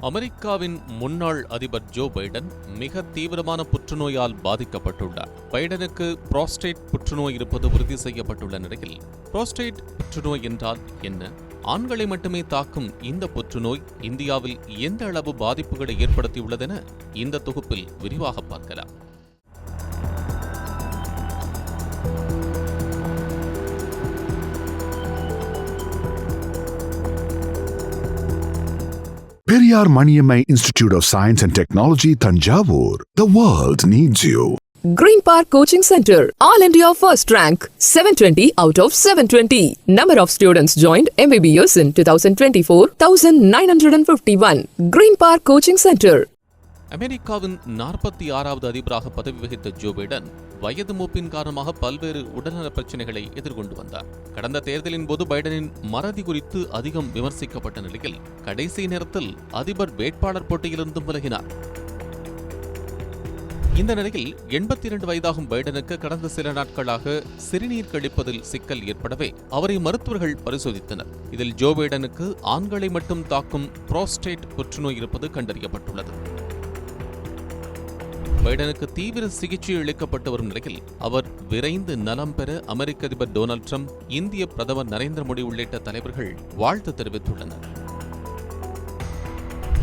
அமெரிக்காவின் முன்னாள் அதிபர் ஜோ பைடன் மிக தீவிரமான புற்றுநோயால் பாதிக்கப்பட்டுள்ளார். பைடனுக்கு புரோஸ்டேட் புற்றுநோய் இருப்பது உறுதி செய்யப்பட்டுள்ள நிலையில், புரோஸ்டேட் புற்றுநோய் என்றால் என்ன? ஆண்களை மட்டுமே தாக்கும் இந்த புற்றுநோய் இந்தியாவில் எந்த அளவு பாதிப்புகளை ஏற்படுத்தியுள்ளதென இந்த தொகுப்பில் விரிவாக பார்க்கலாம். Periyar Maniammai Institute of Science and Technology, Thanjavur. The world needs you. Green Park Coaching Center, All India First Rank, 720 out of 720. Number of students joined MBBS in 2024, 1951. Green Park Coaching Center. அமெரிக்காவின் 46வது அதிபராக பதவி வகித்த Joe Biden வயது மூப்பின் காரணமாக பல்வேறு உடல்நல பிரச்சினைகளை எதிர்கொண்டு வந்தார். கடந்த தேர்தலின் போது பைடனின் மறதி குறித்து அதிகம் விமர்சிக்கப்பட்ட நிலையில் கடைசி நேரத்தில் அதிபர் வேட்பாளர் போட்டியிலிருந்தும் விலகினார். இந்த நிலையில் 82 வயதாகும் பைடனுக்கு கடந்த சில நாட்களாக சிறுநீர் கழிப்பதில் சிக்கல் ஏற்படவே அவரை மருத்துவர்கள் பரிசோதித்தனர். இதில் ஜோ பைடனுக்கு ஆண்களை மட்டும் தாக்கும் புரோஸ்டேட் புற்றுநோய் இருப்பது கண்டறியப்பட்டுள்ளது. பைடனுக்கு தீவிர சிகிச்சை அளிக்கப்பட்டு வரும் நிலையில் அவர் விரைந்து நலம் பெற அமெரிக்க அதிபர் டொனால்ட் ட்ரம்ப், இந்திய பிரதமர் நரேந்திர மோடி உள்ளிட்ட தலைவர்கள் வாழ்த்து தெரிவித்துள்ளனர்.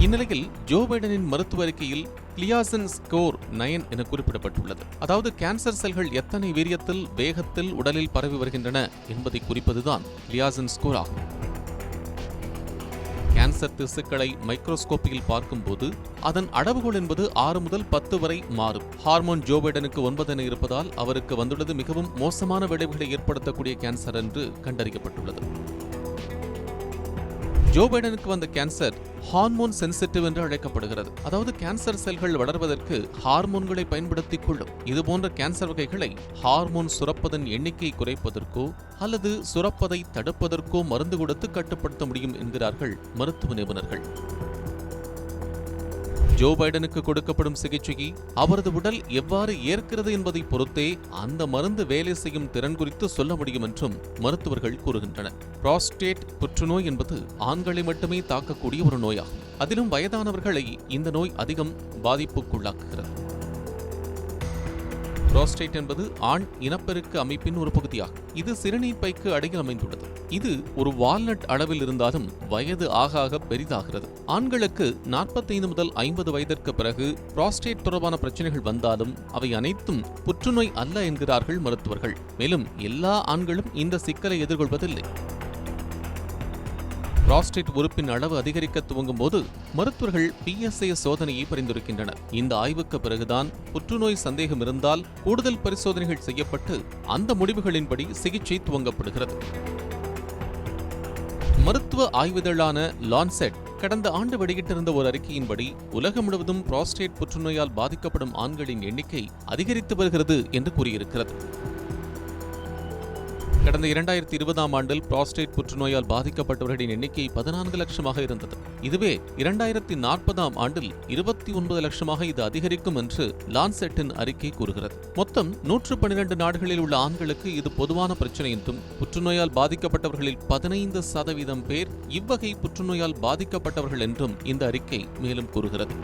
இந்நிலையில் ஜோ பைடனின் மருத்துவ அறிக்கையில் கிளியாசன் ஸ்கோர் 9 என குறிப்பிடப்பட்டுள்ளது. அதாவது கேன்சர் செல்கள் எத்தனை வீரியத்தில் வேகத்தில் உடலில் பரவி வருகின்றன என்பதை குறிப்பதுதான் கிளியாசன் ஸ்கோர் ஆகும். கேன்சர் திசுக்களை மைக்ரோஸ்கோப்பியில் பார்க்கும்போது அதன் அளவுகோல் என்பது 6 முதல் 10 வரை மாறும். ஹார்மோன் ஜோ பைடனுக்கு 9 என இருப்பதால் அவருக்கு வந்துள்ளது மிகவும் மோசமான விளைவுகளை ஏற்படுத்தக்கூடிய கேன்சர் என்று கண்டறியப்பட்டுள்ளது. ஜோ பைடனுக்கு வந்த கேன்சர் ஹார்மோன் சென்சிட்டிவ் என்று அழைக்கப்படுகிறது. அதாவது கேன்சர் செல்கள் வளர்வதற்கு ஹார்மோன்களை பயன்படுத்திக் கொள்ளும். இதுபோன்ற கேன்சர் வகைகளை ஹார்மோன் சுரப்பதன் எண்ணிக்கை குறைப்பதற்கோ அல்லது சுரப்பதை தடுப்பதற்கோ மருந்து கொடுத்து கட்டுப்படுத்த முடியும் என்கிறார்கள் மருத்துவ நிபுணர்கள். ஜோ பைடனுக்கு கொடுக்கப்படும் சிகிச்சையை அவரது உடல் எவ்வாறு ஏற்கிறது என்பதை பொறுத்தே அந்த மருந்து வேலை செய்யும் திறன் குறித்து சொல்ல முடியும் என்றும் மருத்துவர்கள் கூறுகின்றனர். புரோஸ்டேட் புற்றுநோய் என்பது ஆண்களை மட்டுமே தாக்கக்கூடிய ஒரு நோயாகும். அதிலும் வயதானவர்களை இந்த நோய் அதிகம் பாதிப்புக்குள்ளாக்குகிறது. புரோஸ்டேட் என்பது ஆண் இனப்பெருக்க அமைப்பின் ஒரு பகுதியாகும். இது சிறுநீர் பைக்கு அடியில் அமைந்துள்ளது. இது ஒரு வால்நட் அளவில் இருந்தாலும் வயது ஆக ஆக பெரிதாகிறது. ஆண்களுக்கு 45 முதல் 50 வயதிற்கு பிறகு புரோஸ்டேட் தொடர்பான பிரச்சனைகள் வந்தாலும் அவை அனைத்தும் புற்றுநோய் அல்ல என்கிறார்கள் மருத்துவர்கள். மேலும் எல்லா ஆண்களும் இந்த சிக்கலை எதிர்கொள்வதில்லை. புரோஸ்டேட் உறுப்பின் அளவு அதிகரிக்க துவங்கும் போது மருத்துவர்கள் PSA சோதனையை பரிந்துரைக்கின்றனர். இந்த ஆய்வுக்கு பிறகுதான் புற்றுநோய் சந்தேகம் இருந்தால் கூடுதல் பரிசோதனைகள் செய்யப்பட்டு அந்த முடிவுகளின்படி சிகிச்சை துவங்கப்படுகிறது. மருத்துவ ஆய்விதழான லான்செட் கடந்த ஆண்டு வெளியிட்டிருந்த ஒரு அறிக்கையின்படி உலகம் முழுவதும் புரோஸ்டேட் புற்றுநோயால் பாதிக்கப்படும் ஆண்களின் எண்ணிக்கை அதிகரித்து வருகிறது என்று கூறியிருக்கிறது. கடந்த 2020ஆம் ஆண்டில் புரோஸ்டேட் புற்றுநோயால் பாதிக்கப்பட்டவர்களின் எண்ணிக்கை 14 லட்சமாக இருந்தது. இதுவே 2040ஆம் ஆண்டில் 29 லட்சமாக இது அதிகரிக்கும் என்று லான்செட்டின் அறிக்கை கூறுகிறது. மொத்தம் 112 நாடுகளில் உள்ள ஆண்களுக்கு இது பொதுவான பிரச்சனை என்றும், புற்றுநோயால் பாதிக்கப்பட்டவர்களில் 15% பேர் இவ்வகை புற்றுநோயால் பாதிக்கப்பட்டவர்கள் என்றும் இந்த அறிக்கை மேலும் கூறுகிறது.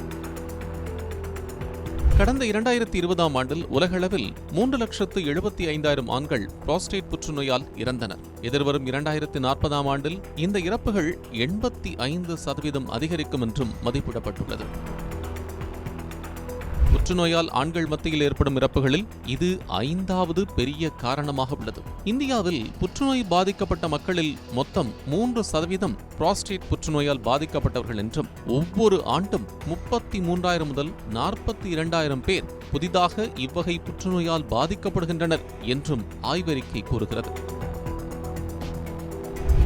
கடந்த 2020ஆம் ஆண்டில் உலகளவில் 3,75,000 ஆண்கள் புரோஸ்டேட் புற்றுநோயால் இறந்தனர். எதிர்வரும் 2040ஆம் ஆண்டில் இந்த இறப்புகள் 85% அதிகரிக்கும் என்றும் மதிப்பிடப்பட்டுள்ளது. புற்றுநோயால் ஆண்கள் மத்தியில் ஏற்படும் இறப்புகளில் இது 5வது பெரிய காரணமாக உள்ளது. இந்தியாவில் புற்றுநோய் பாதிக்கப்பட்ட மக்களில் மொத்தம் 3% புரோஸ்டேட் புற்றுநோயால் பாதிக்கப்பட்டவர்கள் என்றும், ஒவ்வொரு ஆண்டும் 33,000 முதல் 42,000 பேர் புதிதாக இவ்வகை புற்றுநோயால் பாதிக்கப்படுகின்றனர் என்றும் ஆய்வறிக்கை கூறுகிறது.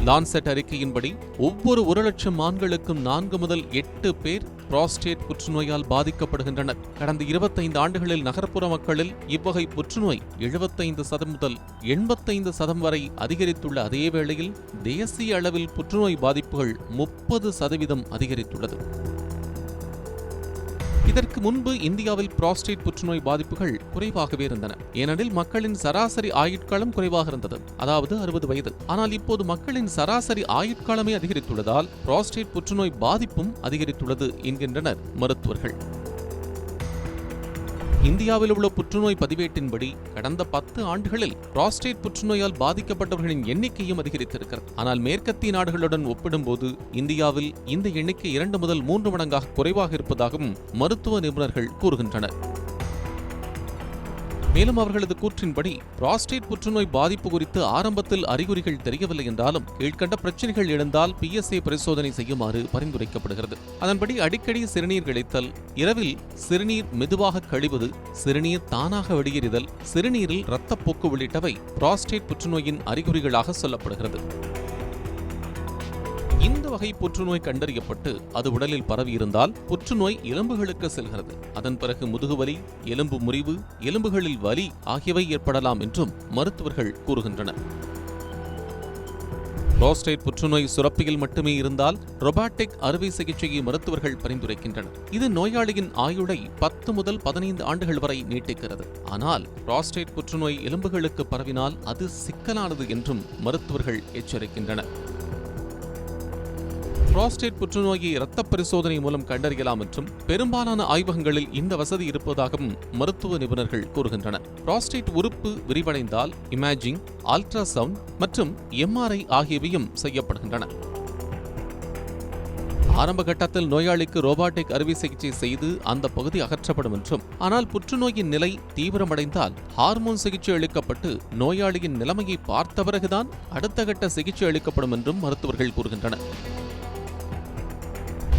லான்செட் அறிக்கையின்படி ஒவ்வொரு 1,00,000 ஆண்களுக்கும் 4 முதல் 8 பேர் புரோஸ்டேட் புற்றுநோயால் பாதிக்கப்படுகின்றனர். கடந்த 25 ஆண்டுகளில் நகர்ப்புற மக்களில் இவ்வகை புற்றுநோய் 75% முதல் 85% வரை அதிகரித்துள்ள அதே வேளையில் தேசிய அளவில் புற்றுநோய் பாதிப்புகள் 30% அதிகரித்துள்ளது. இதற்கு முன்பு இந்தியாவில் புரோஸ்டேட் புற்றுநோய் பாதிப்புகள் குறைவாகவே இருந்தன. ஏனெனில் மக்களின் சராசரி ஆயுட்காலம் குறைவாக இருந்தது, அதாவது 60 வயது. ஆனால் இப்போது மக்களின் சராசரி ஆயுட்காலமே அதிகரித்துள்ளதால் புரோஸ்டேட் புற்றுநோய் பாதிப்பும் அதிகரித்துள்ளது என்கின்றனர் மருத்துவர்கள். இந்தியாவில் உள்ள புற்றுநோய் பதிவேட்டின்படி கடந்த 10 ஆண்டுகளில் புரோஸ்டேட் புற்றுநோயால் பாதிக்கப்பட்டவர்களின் எண்ணிக்கையும் அதிகரித்திருக்கிறது. ஆனால் மேற்கத்திய நாடுகளுடன் ஒப்பிடும்போது இந்தியாவில் இந்த எண்ணிக்கை 2 முதல் 3 மடங்காக குறைவாக இருப்பதாகவும் மருத்துவ நிபுணர்கள் கூறுகின்றனர். மேலும் அவர்களது கூற்றின்படி புரோஸ்டேட் புற்றுநோய் பாதிப்பு குறித்து ஆரம்பத்தில் அறிகுறிகள் தெரியவில்லை என்றாலும் கீழ்கண்ட பிரச்சனைகள் எழுந்தால் PSA பரிசோதனை செய்யுமாறு பரிந்துரைக்கப்படுகிறது. அதன்படி அடிக்கடி சிறுநீர் கழித்தல், இரவில் சிறுநீர் மெதுவாக கழிவது, சிறுநீர் தானாக வெளியேறுதல், சிறுநீரில் இரத்தப்போக்கு உள்ளிட்டவை புரோஸ்டேட் புற்றுநோயின் அறிகுறிகளாக சொல்லப்படுகிறது. இந்த வகை புற்றுநோய் கண்டறியப்பட்டு அது உடலில் பரவியிருந்தால் புற்றுநோய் எலும்புகளுக்கு செல்கிறது. அதன் பிறகு முதுகுவலி, எலும்பு முறிவு, எலும்புகளில் வலி ஆகியவை ஏற்படலாம் என்றும் மருத்துவர்கள் கூறுகின்றனர். புரோஸ்டேட் புற்றுநோய் சுரப்பியில் மட்டுமே இருந்தால் ரொபாட்டிக் அறுவை சிகிச்சையை மருத்துவர்கள் பரிந்துரைக்கின்றனர். இது நோயாளியின் ஆயுளை 10 முதல் 15 ஆண்டுகள் வரை நீட்டிக்கிறது. ஆனால் புரோஸ்டேட் புற்றுநோய் எலும்புகளுக்கு பரவினால் அது சிக்கலானது என்றும் மருத்துவர்கள் எச்சரிக்கின்றனர். புரோஸ்டேட் புற்றுநோயை இரத்த பரிசோதனை மூலம் கண்டறியலாம் என்றும் பெரும்பாலான ஆய்வகங்களில் இந்த வசதி இருப்பதாகவும் மருத்துவ நிபுணர்கள் கூறுகின்றனர். புரோஸ்டேட் உறுப்பு விரிவடைந்தால் இமேஜிங், அல்ட்ராசவுண்ட் மற்றும் MRI ஆகியவையும் செய்யப்படுகின்றன. ஆரம்ப கட்டத்தில் நோயாளிக்கு ரோபாட்டிக் அறுவை சிகிச்சை செய்து அந்த பகுதி அகற்றப்படும் என்றும், ஆனால் புற்றுநோயின் நிலை தீவிரமடைந்தால் ஹார்மோன் சிகிச்சை அளிக்கப்பட்டு நோயாளியின் நிலைமையை பார்த்த பிறகுதான் அடுத்த கட்ட சிகிச்சை அளிக்கப்படும் என்றும் மருத்துவர்கள் கூறுகின்றனர்.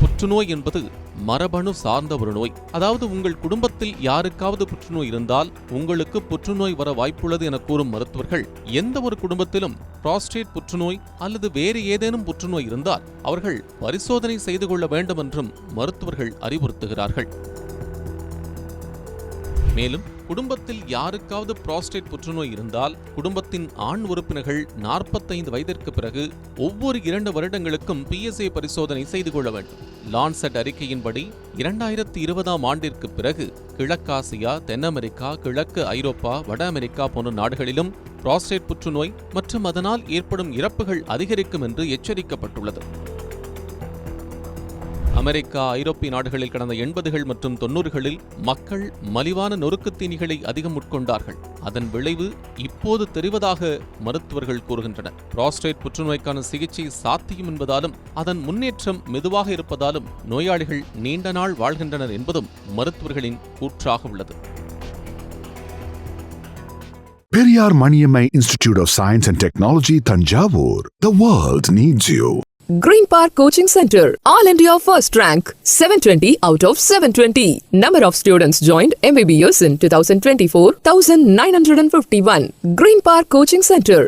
புற்றுநோய் என்பது மரபணு சார்ந்த ஒரு நோய். அதாவது உங்கள் குடும்பத்தில் யாருக்காவது புற்றுநோய் இருந்தால் உங்களுக்கு புற்றுநோய் வர வாய்ப்புள்ளது என கூறும் மருத்துவர்கள், எந்த ஒரு குடும்பத்திலும் புரோஸ்டேட் புற்றுநோய் அல்லது வேறு ஏதேனும் புற்றுநோய் இருந்தால் அவர்கள் பரிசோதனை செய்து கொள்ள வேண்டும் என்றும் மருத்துவர்கள் அறிவுறுத்துகிறார்கள். மேலும் குடும்பத்தில் யாருக்காவது புரோஸ்டேட் புற்றுநோய் இருந்தால் குடும்பத்தின் ஆண் உறுப்பினர்கள் 45 வயதிற்கு பிறகு ஒவ்வொரு 2 வருடங்களுக்கும் PSA பரிசோதனை செய்து கொள்ள வேண்டும். லான்செட் அறிக்கையின்படி 2020ஆம் ஆண்டிற்கு பிறகு கிழக்காசியா, தென் அமெரிக்கா, கிழக்கு ஐரோப்பா, வட அமெரிக்கா போன்ற நாடுகளிலும் புரோஸ்டேட் புற்றுநோய் மற்றும் அதனால் ஏற்படும் இறப்புகள் அதிகரிக்கும் என்று எச்சரிக்கப்பட்டுள்ளது. அமெரிக்கா, ஐரோப்பிய நாடுகளில் கடந்த 80கள் மற்றும் 90களில் மக்கள் மலிவான நொறுக்கு தீனிகளை அதிகம் உட்கொண்டார்கள். அதன் விளைவு இப்போது தெரிவதாக மருத்துவர்கள் கூறுகின்றனர். புரோஸ்டேட் புற்றுநோய்க்கான சிகிச்சை சாத்தியம் என்பதாலும் அதன் முன்னேற்றம் மெதுவாக இருப்பதாலும் நோயாளிகள் நீண்ட நாள் வாழ்கின்றனர் என்பதும் மருத்துவர்களின் கூற்றாக உள்ளது. Periyar Maniammai Institute of Science and Technology, Thanjavur. The world needs you. Green Park Coaching Center, All India first rank, 720 out of 720. Number of students joined MBBS in 2024, 1951. Green Park Coaching Center,